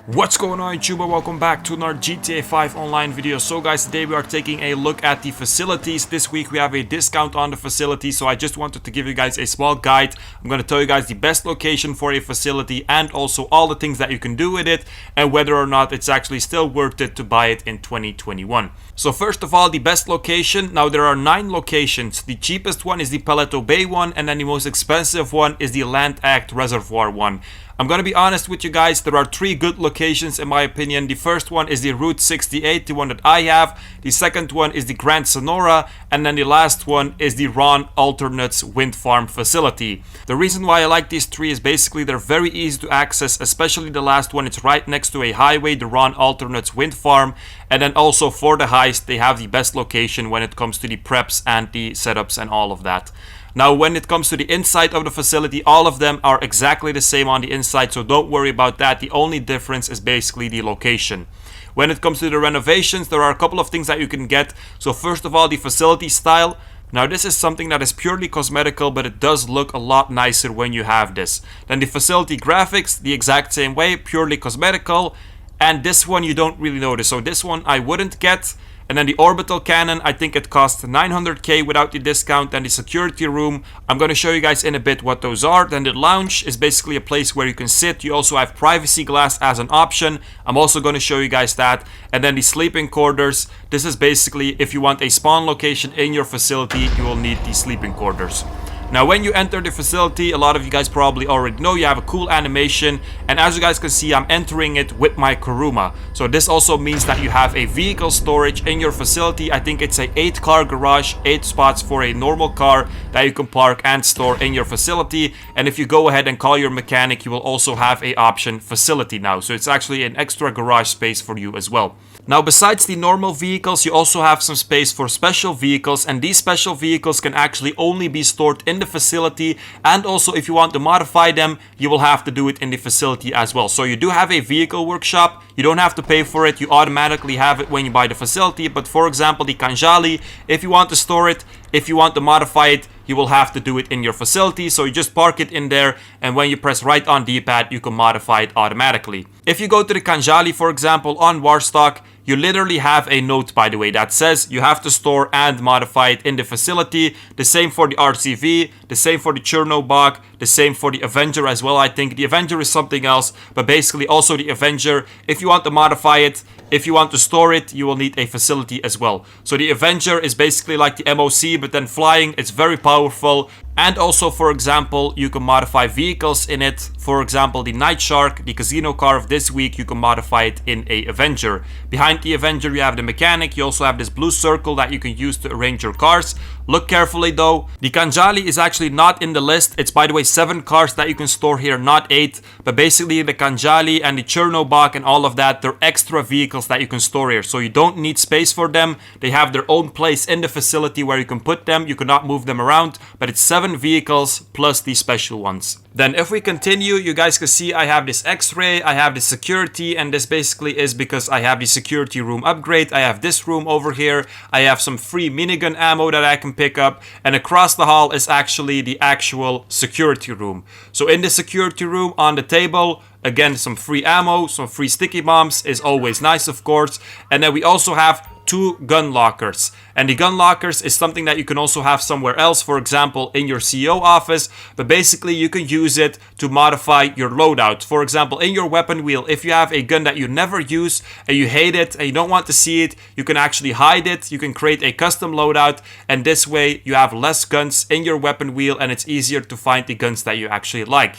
What's going on YouTube? Welcome back to another GTA 5 online video. So guys, today we are taking a look at the facilities. This week we have a discount on the facility, so I just wanted to give you guys a small guide. I'm going to tell you guys the best location for a facility and also all the things that you can do with it and whether or not it's actually still worth it to buy it in 2021. So first of all, the best location. Now there are 9 locations. The cheapest one is the Paleto Bay one, and then the most expensive one is the Land Act Reservoir one. I'm gonna be honest with you guys, there are 3 good locations in my opinion. The first one is the Route 68, the one that I have. The second one is the Grand Sonora, and then the last one is the Ron Alternates Wind Farm facility. The reason why I like these 3 is basically they're very easy to access, especially the last one. It's right next to a highway, the Ron Alternates Wind Farm, and then also for the heist, they have the best location when it comes to the preps and the setups and all of that. Now, when it comes to the inside of the facility, all of them are exactly the same on the inside, so don't worry about that. The only difference is basically the location. When it comes to the renovations, there are a couple of things that you can get. So first of all, the facility style. Now, this is something that is purely cosmetical, but it does look a lot nicer when you have this. Then the facility graphics, the exact same way, purely cosmetical. And this one you don't really notice, so this one I wouldn't get. And then the Orbital cannon, I think it costs 900k without the discount. And the security room, I'm going to show you guys in a bit what those are. Then the lounge is basically a place where you can sit. You also have privacy glass as an option. I'm also going to show you guys that. And then the sleeping quarters, this is basically if you want a spawn location in your facility, you will need the sleeping quarters. Now, when you enter the facility, a lot of you guys probably already know you have a cool animation, and as you guys can see, I'm entering it with my Kuruma. So this also means that you have a vehicle storage in your facility. I think it's a 8-car garage, 8 spots for a normal car that you can park and store in your facility. And if you go ahead and call your mechanic, you will also have a option facility now. So it's actually an extra garage space for you as well. Now, besides the normal vehicles, you also have some space for special vehicles, and these special vehicles can actually only be stored in the facility, and also if you want to modify them, you will have to do it in the facility as well. So you do have a vehicle workshop. You don't have to pay for it. You automatically have it when you buy the facility. But for example, the Kanjali, if you want to store it, if you want to modify it, you will have to do it in your facility. So you just park it in there, and when you press right on D-pad, you can modify it automatically. If you go to the Kanjali, for example, on Warstock, you literally have a note, by the way, that says you have to store and modify it in the facility. The same for the RCV, the same for the Chernobog, the same for the Avenger as well. I think the Avenger is something else, but basically also the Avenger, if you want to modify it, if you want to store it, you will need a facility as well. So the Avenger is basically like the MOC, but then flying. It's very powerful. And also, for example, you can modify vehicles in it. For example, the Night Shark, the casino car of this week, you can modify it in a Avenger. Behind the Avenger, you have the mechanic. You also have this blue circle that you can use to arrange your cars. Look carefully though. The Kanjali is actually not in the list. It's, by the way, 7 cars that you can store here, not 8. But basically the Kanjali and the Chernobog and all of that, they're extra vehicles that you can store here. So you don't need space for them. They have their own place in the facility where you can put them. You cannot move them around, but it's 7 vehicles plus the special ones. Then if we continue, you guys can see I have this X-ray, I have the security, and this basically is because I have the security room upgrade. I have this room over here. I have some free minigun ammo that I can pick up, and across the hall is actually the actual security room. So in the security room on the table, again, some free ammo, some free sticky bombs is always nice, of course. And then we also have 2 gun lockers, and the gun lockers is something that you can also have somewhere else, for example in your CEO office, but basically you can use it to modify your loadout. For example, in your weapon wheel, if you have a gun that you never use and you hate it and you don't want to see it, you can actually hide it. You can create a custom loadout, and this way you have less guns in your weapon wheel and it's easier to find the guns that you actually like.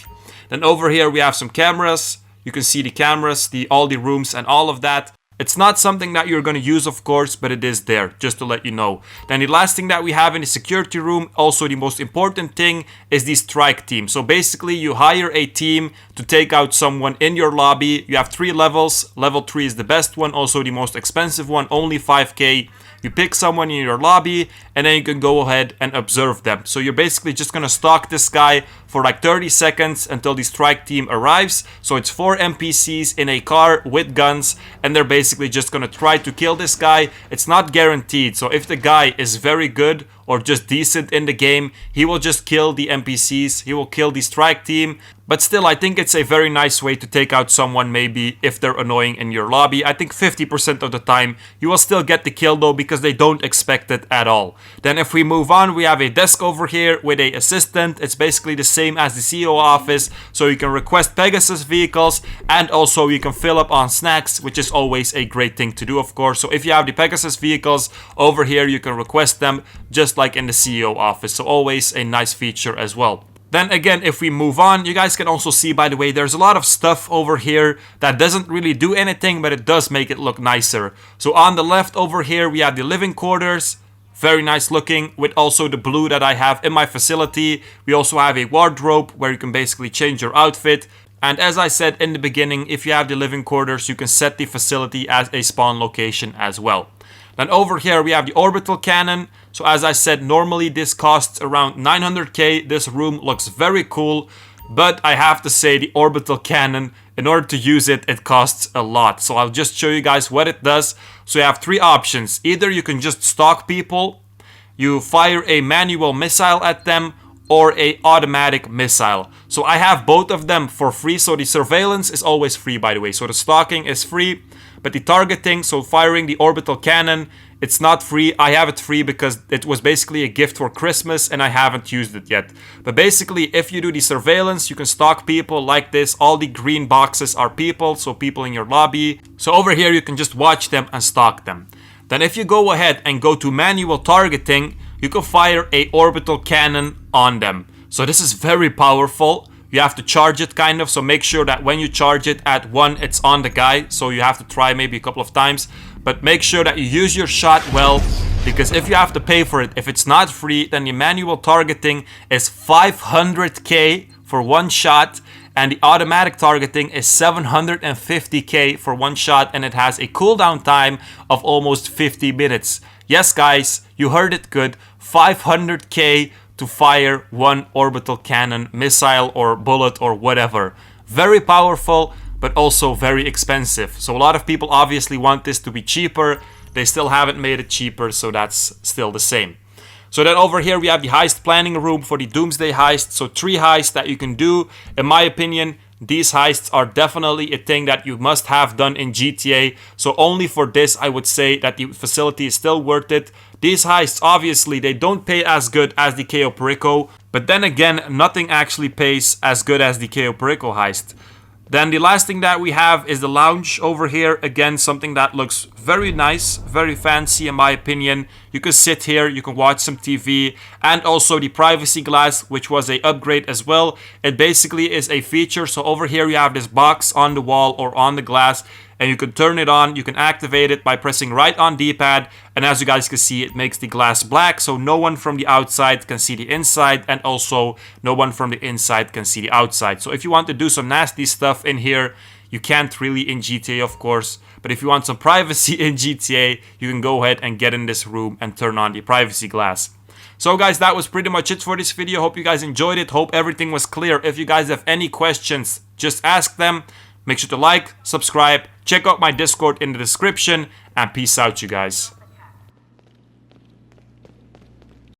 Then over here we have some cameras. You can see the cameras, all the rooms and all of that. It's not something that you're going to use, of course, but it is there, just to let you know. Then the last thing that we have in the security room, also the most important thing, is the strike team. So basically, you hire a team to take out someone in your lobby. You have 3 levels. Level 3 is the best one, also the most expensive one, only 5k. You pick someone in your lobby, and then you can go ahead and observe them. So you're basically just going to stalk this guy for like 30 seconds until the strike team arrives. So it's 4 NPCs in a car with guns, and they're basically just gonna try to kill this guy. It's not guaranteed, so if the guy is very good or just decent in the game, he will just kill the NPCs, he will kill the strike team. But still, I think it's a very nice way to take out someone maybe if they're annoying in your lobby. I think 50% of the time you will still get the kill though, because they don't expect it at all. Then if we move on, we have a desk over here with a assistant. It's basically the same as the CEO office, so you can request Pegasus vehicles, and also you can fill up on snacks, which is always a great thing to do, of course. So if you have the Pegasus vehicles over here, you can request them just like in the CEO office, so always a nice feature as well. Then again, if we move on, you guys can also see, by the way, there's a lot of stuff over here that doesn't really do anything, but it does make it look nicer. So on the left over here, we have the living quarters. Very nice looking, with also the blue that I have in my facility. We also have a wardrobe where you can basically change your outfit. And as I said in the beginning, if you have the living quarters, you can set the facility as a spawn location as well. Then over here we have the orbital cannon. So as I said, normally this costs around 900k. This room looks very cool, but I have to say the orbital cannon, in order to use it, it costs a lot. So I'll just show you guys what it does. So you have 3 options. Either you can just stalk people, you fire a manual missile at them, or a automatic missile. So I have both of them for free. So the surveillance is always free, by the way. So the stalking is free, but the targeting, so firing the orbital cannon, it's not free. I have it free because it was basically a gift for Christmas and I haven't used it yet. But basically, if you do the surveillance, you can stalk people like this. All the green boxes are people, so people in your lobby. So over here, you can just watch them and stalk them. Then if you go ahead and go to manual targeting, you can fire a orbital cannon on them. So this is very powerful. You have to charge it kind of, so make sure that when you charge it at 1, it's on the guy. So you have to try maybe a couple of times, but make sure that you use your shot well, because if you have to pay for it, if it's not free, then the manual targeting is 500k for 1 shot, and the automatic targeting is 750k for 1 shot, and it has a cooldown time of almost 50 minutes. Yes guys, you heard it good, 500k to fire 1 orbital cannon, missile or bullet or whatever. Very powerful, but also very expensive. So a lot of people obviously want this to be cheaper. They still haven't made it cheaper, so that's still the same. So then over here we have the heist planning room for the Doomsday heist. So 3 heists that you can do. In my opinion, these heists are definitely a thing that you must have done in GTA. So only for this, I would say that the facility is still worth it. These heists, obviously, they don't pay as good as the Cayo Perico. But then again, nothing actually pays as good as the Cayo Perico heist. Then the last thing that we have is the lounge over here. Again, something that looks very nice, very fancy in my opinion. You can sit here, you can watch some TV, and also the privacy glass, which was an upgrade as well. It basically is a feature. So over here you have this box on the wall or on the glass, and you can turn it on. You can activate it by pressing right on D-pad, and as you guys can see, it makes the glass black, so no one from the outside can see the inside, and also no one from the inside can see the outside. So if you want to do some nasty stuff in here, you can't really in GTA, of course, but if you want some privacy in GTA, you can go ahead and get in this room and turn on the privacy glass. So guys, that was pretty much it for this video. Hope you guys enjoyed it. Hope everything was clear. If you guys have any questions, just ask them. Make sure to like, subscribe, check out my Discord in the description, and peace out, you guys.